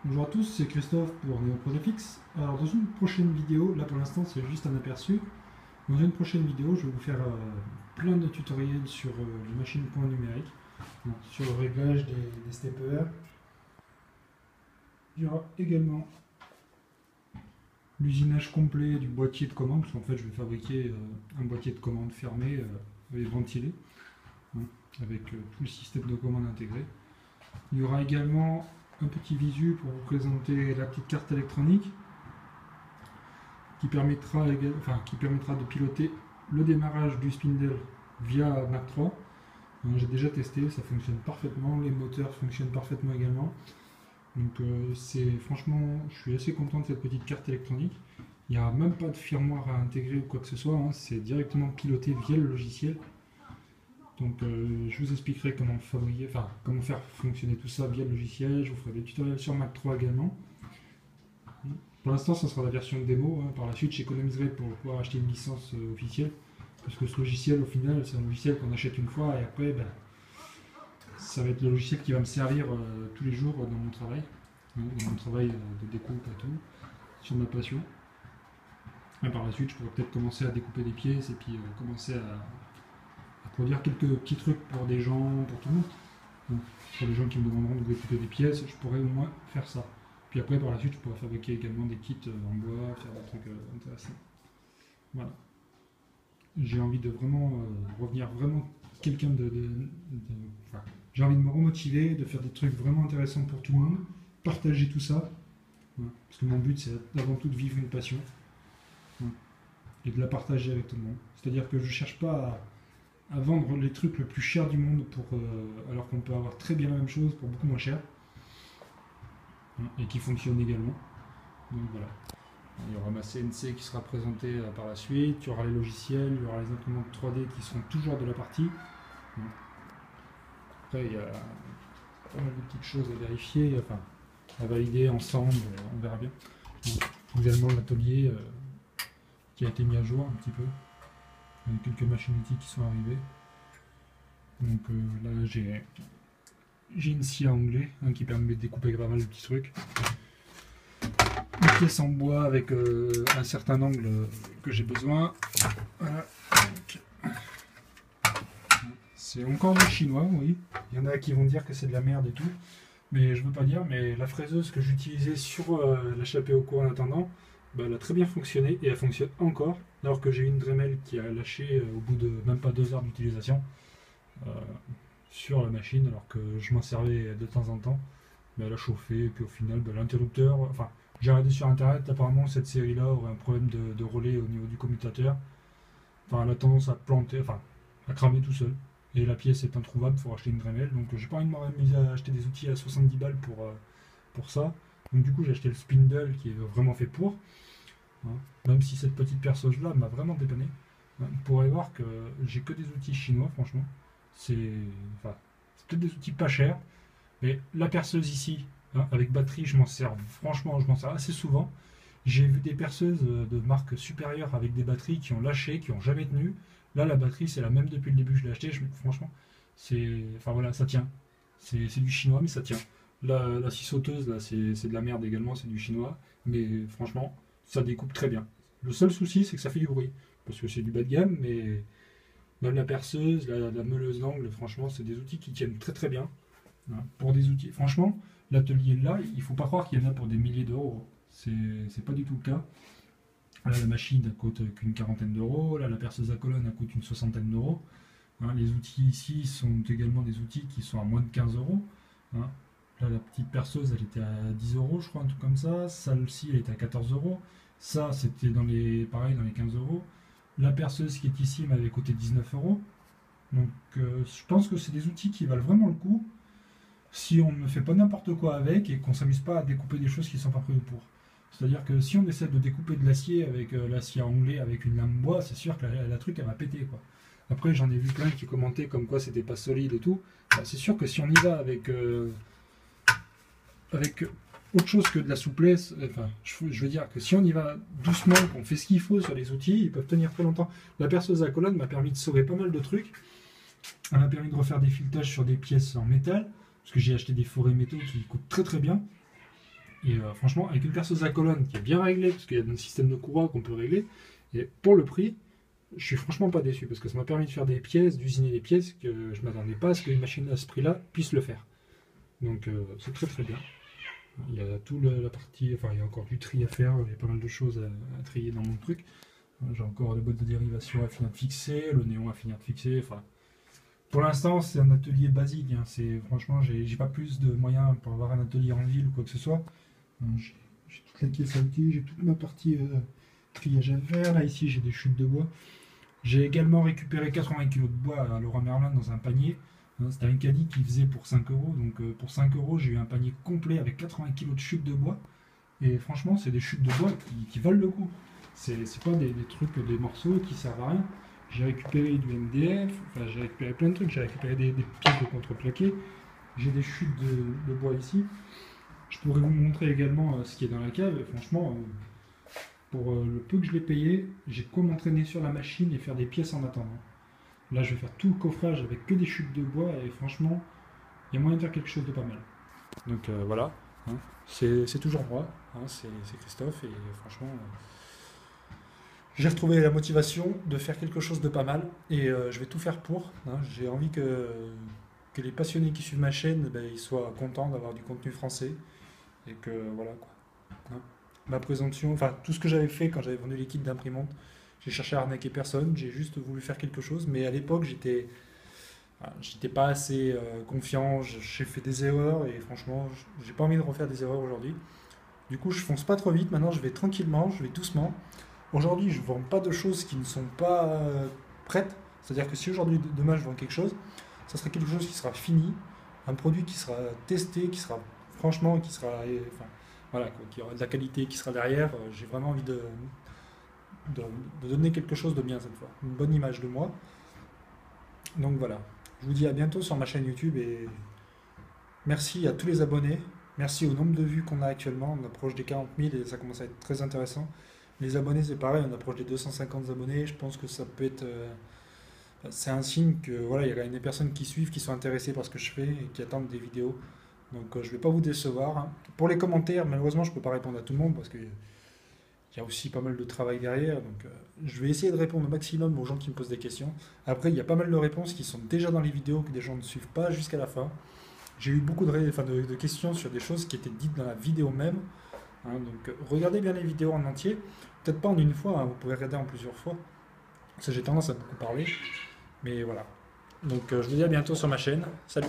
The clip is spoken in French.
Bonjour à tous, c'est Christophe pour NeoProGraphics. Alors dans une prochaine vidéo, là pour l'instant c'est juste un aperçu, dans une prochaine vidéo je vais vous faire plein de tutoriels sur les machines point numérique, donc, sur le réglage des steppers. Il y aura également l'usinage complet du boîtier de commande, parce qu'en fait je vais fabriquer un boîtier de commande fermé et ventilé, hein, avec tout le système de commande intégré. Il y aura également un petit visu pour vous présenter la petite carte électronique qui permettra de piloter le démarrage du spindle via Mac 3. J'ai déjà testé, ça fonctionne parfaitement, les moteurs fonctionnent parfaitement également. Donc franchement, je suis assez content de cette petite carte électronique. Il n'y a même pas de firmware à intégrer ou quoi que ce soit, hein, c'est directement piloté via le logiciel. Donc je vous expliquerai comment faire fonctionner tout ça via le logiciel. Je vous ferai des tutoriels sur Mac 3 également. Pour l'instant, ça sera la version démo. Par la suite, j'économiserai pour pouvoir acheter une licence officielle. Parce que ce logiciel, au final, c'est un logiciel qu'on achète une fois et après, ça va être le logiciel qui va me servir tous les jours dans mon travail. Dans mon travail de découpe et tout, sur ma passion. Et par la suite, je pourrais peut-être commencer à découper des pièces et puis commencer à produire quelques petits trucs pour des gens, pour tout le monde. Donc, pour les gens qui me demanderont de découper des pièces, je pourrais au moins faire ça. Puis après, par la suite, je pourrais fabriquer également des kits en bois, faire des trucs intéressants. Voilà. J'ai envie de vraiment revenir vraiment quelqu'un j'ai envie de me remotiver, de faire des trucs vraiment intéressants pour tout le monde, partager tout ça. Voilà. Parce que mon but, c'est avant tout de vivre une passion. Voilà. Et de la partager avec tout le monde. C'est-à-dire que je ne cherche pas à vendre les trucs le plus cher du monde alors qu'on peut avoir très bien la même chose pour beaucoup moins cher. Et qui fonctionne également. Donc voilà. Il y aura ma CNC qui sera présentée par la suite, il y aura les logiciels, il y aura les imprimantes 3D qui seront toujours de la partie. Après, il y a pas mal de petites choses à vérifier, à valider ensemble, on verra bien. Donc, également l'atelier qui a été mis à jour un petit peu, avec quelques machines outils qui sont arrivées. Donc là, j'ai une scie à onglet qui permet de découper pas mal de petits trucs. Une pièce en bois avec un certain angle que j'ai besoin. Voilà. C'est encore du chinois, oui. Il y en a qui vont dire que c'est de la merde et tout. Mais je veux pas dire, mais la fraiseuse que j'utilisais sur l'échappée au cours en attendant, elle a très bien fonctionné et elle fonctionne encore. Alors que j'ai une Dremel qui a lâché au bout de même pas 2 heures d'utilisation sur la machine, alors que je m'en servais de temps en temps. Mais elle a chauffé, et puis au final, l'interrupteur. J'ai regardé sur internet, apparemment cette série-là aurait un problème de relais au niveau du commutateur. Elle a tendance à planter, à cramer tout seul. Et la pièce est introuvable, il faut racheter une Dremel. Donc j'ai pas envie de m'amuser à acheter des outils à 70 balles pour ça. Donc du coup j'ai acheté le Spindle qui est vraiment fait pour. Même si cette petite perceuse-là m'a vraiment dépanné. Vous pourrez voir que j'ai que des outils chinois, franchement. C'est peut-être des outils pas chers. Mais la perceuse ici, avec batterie, je m'en sers assez souvent. J'ai vu des perceuses de marque supérieure avec des batteries qui ont lâché, qui n'ont jamais tenu. Là, la batterie, c'est la même depuis le début que je l'ai acheté. Franchement, ça tient. C'est du chinois, mais ça tient. La scie sauteuse, là, c'est de la merde également, c'est du chinois. Mais franchement, ça découpe très bien. Le seul souci, c'est que ça fait du bruit. Parce que c'est du bas de gamme, mais même la perceuse, la meuleuse d'angle, franchement, c'est des outils qui tiennent très très bien. Pour des outils. Franchement, l'atelier là, il ne faut pas croire qu'il y en a pour des milliers d'euros. C'est pas du tout le cas. Là, la machine elle coûte qu'une quarantaine d'euros. Là, la perceuse à colonne elle coûte une soixantaine d'euros. Les outils ici sont également des outils qui sont à moins de 15 euros. Là, la petite perceuse, elle était à 10 euros, je crois, un truc comme ça. Celle-ci, elle était à 14 euros. Ça, c'était dans les 15 euros. La perceuse qui est ici m'avait coûté 19 euros. Donc, je pense que c'est des outils qui valent vraiment le coup si on ne fait pas n'importe quoi avec et qu'on ne s'amuse pas à découper des choses qui ne sont pas prévues pour. C'est-à-dire que si on essaie de découper de l'acier avec l'acier à onglet avec une lame bois, c'est sûr que la truc elle va péter quoi. Après j'en ai vu plein qui commentaient comme quoi c'était pas solide et tout. C'est sûr que si on y va avec autre chose que de la souplesse, je veux dire que si on y va doucement, qu'on fait ce qu'il faut sur les outils, ils peuvent tenir très longtemps. La perceuse à colonne m'a permis de sauver pas mal de trucs. Elle m'a permis de refaire des filetages sur des pièces en métal. Parce que j'ai acheté des forêts métaux qui coûtent très très bien. Et franchement, avec une perceuse à colonne qui est bien réglée, parce qu'il y a un système de courroie qu'on peut régler, et pour le prix, je suis franchement pas déçu, parce que ça m'a permis de faire des pièces, d'usiner des pièces que je m'attendais pas à ce qu'une machine à ce prix-là puisse le faire. Donc c'est très très bien. Il y a toute la partie, enfin il y a encore du tri à faire, il y a pas mal de choses à trier dans mon truc. J'ai encore les boîtes de dérivation à finir de fixer, le néon à finir de fixer, enfin. Pour l'instant, c'est un atelier basique. Hein. Franchement, j'ai pas plus de moyens pour avoir un atelier en ville ou quoi que ce soit. J'ai toute la caisse à outils, j'ai toute ma partie triage à faire. Là, ici, j'ai des chutes de bois. J'ai également récupéré 80 kg de bois à Leroy Merlin dans un panier. C'était un caddie qui faisait pour 5 euros. Donc, pour 5 euros, j'ai eu un panier complet avec 80 kg de chutes de bois. Et franchement, c'est des chutes de bois qui valent le coup. C'est pas des trucs, des morceaux qui servent à rien. J'ai récupéré du MDF, enfin j'ai récupéré plein de trucs, j'ai récupéré des pièces de contreplaqué, j'ai des chutes de bois ici. Je pourrais vous montrer également ce qui est dans la cave, et franchement, pour le peu que je l'ai payé, j'ai de quoi m'entraîner sur la machine et faire des pièces en attendant. Là je vais faire tout le coffrage avec que des chutes de bois, et franchement, il y a moyen de faire quelque chose de pas mal. Donc voilà, hein. C'est toujours moi, hein, c'est Christophe, et franchement... j'ai retrouvé la motivation de faire quelque chose de pas mal et je vais tout faire pour. Hein. J'ai envie que les passionnés qui suivent ma chaîne, ben, ils soient contents d'avoir du contenu français et que voilà quoi. Hein. Ma présomption, enfin tout ce que j'avais fait quand j'avais vendu les kits d'imprimante, j'ai cherché à arnaquer personne, j'ai juste voulu faire quelque chose, mais à l'époque j'étais pas assez confiant, j'ai fait des erreurs et franchement j'ai pas envie de refaire des erreurs aujourd'hui. Du coup je fonce pas trop vite, maintenant je vais tranquillement, je vais doucement. Aujourd'hui, je ne vends pas de choses qui ne sont pas prêtes. C'est-à-dire que si aujourd'hui, demain, je vends quelque chose, ça sera quelque chose qui sera fini, un produit qui sera testé, qui sera franchement, qui sera, enfin, voilà, quoi, qui aura de la qualité, qui sera derrière. J'ai vraiment envie de donner quelque chose de bien cette fois, une bonne image de moi. Donc voilà, je vous dis à bientôt sur ma chaîne YouTube et merci à tous les abonnés. Merci au nombre de vues qu'on a actuellement. On approche des 40 000 et ça commence à être très intéressant. Les abonnés, c'est pareil, on approche des 250 abonnés. Je pense que ça peut être. C'est un signe que voilà, il y a quand même des personnes qui suivent, qui sont intéressées par ce que je fais et qui attendent des vidéos. Donc je ne vais pas vous décevoir. Hein. Pour les commentaires, malheureusement, je ne peux pas répondre à tout le monde parce qu'il y a aussi pas mal de travail derrière. Donc je vais essayer de répondre au maximum aux gens qui me posent des questions. Après, il y a pas mal de réponses qui sont déjà dans les vidéos que des gens ne suivent pas jusqu'à la fin. J'ai eu beaucoup de questions sur des choses qui étaient dites dans la vidéo même. Hein, donc regardez bien les vidéos en entier. Peut-être pas en une fois, hein, vous pouvez regarder en plusieurs fois. Parce que j'ai tendance à beaucoup parler. Mais voilà. Donc je vous dis à bientôt sur ma chaîne. Salut!